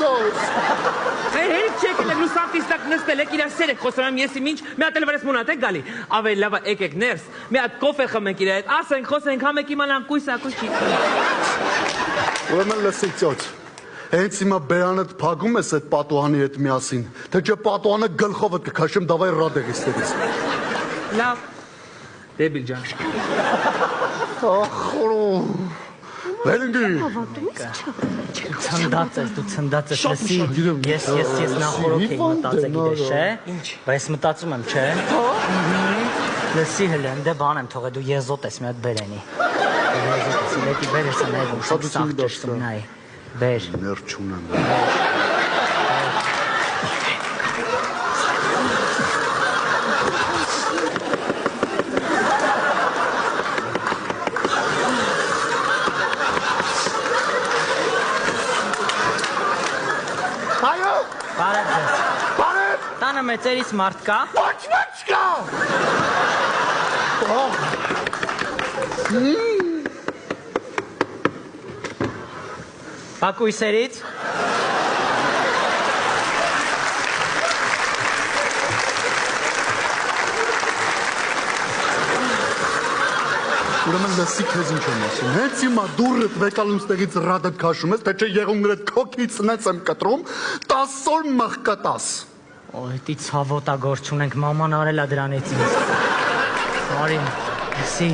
Սոս։ Հերիք չեք էլ լուսամտիստակ նստել եք իրար սեր եք խոսում ես իմ ինչ մի հատ էլ վրես մունատ եք գալի ավելի լավ եկեք ներս մի հատ կոֆե խմենք իրար հետ ասենք խոսենք համեք իմանանք կույս ակույս չի Ուրեմն լսի ծոց Հենց հիմա բերանդ փակում ես այդ պատուհանի հետ միասին թե չէ պատուհանը գլխովդ կքաշեմ դավայ ռադեգիստերից Լավ Դեբիլ ջան Ախորում Վերնգի Ցնդած ես, դու ցնդած ես, լսի, ես նախորոք էի մտածել գիտես, չէ, բայց մտածում եմ, չէ, լսի հլը, դե բան եմ թողել, դու եզոտ ես մի հատ բերենի, եզոտ ես, իլեկի բեր ես նայվում, շատ սաղ ճշտում, նայ, բեր, ներ չունեմ, Բարև ձեզ, Բարև, տանը մեծերից մարդ կա, ոչ չկա, բակույսերից, ուրեմն լսի քեզ ինչ եմ ասում, հենց հիմա դուրդ վեկալում ստեղից ռադդ քաշում ես, թե չէ եղունգրդ քոքից նեց եմ կտրում, 10 օր մղկտաս, Օյտի ցավոտագործ չունենք, մաման արել է դրանից ինձ, Արին, լսի,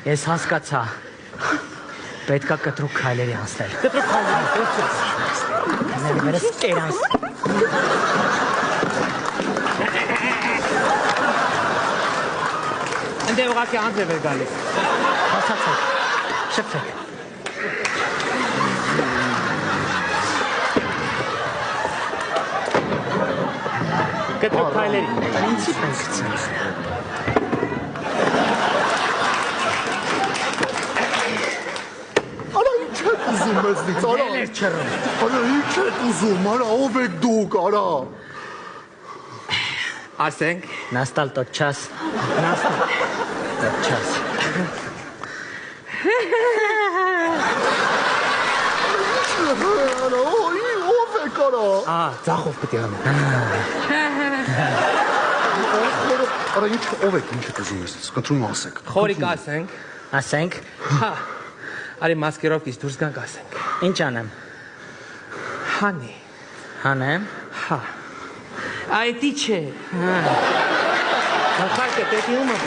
ես հասկացա, պետքա կտրուկ քայլերի անցնել, Կտրուկ քայլերի, ներ վերս կերանս, Ընդ ուղղակի անձ է վեր գալիս հասացեք, շփվեք, Կտրուկ քայլերի ինչի պես գցել, արա ինչ եք ուզում մեզնից, արա, ներ չռում, արա ինչ եք ուզում, արա ով եք դուք, արա, Ասենք նաստալ տոտ չաս, նաստալ տոտ չաս, արա, ով եք արա, Ձախով պտի անեմ արա ինչ ով եք, ինչ եք ուզում ես, կտրում ասեք, Խորիկ ասենք ասենք, Հա Արի մասկերովկից դուրս գանք ասենք ինչ անեմ, Հանի հանեմ, Հա Այդի չէ Հա Կախարկը պետի ումը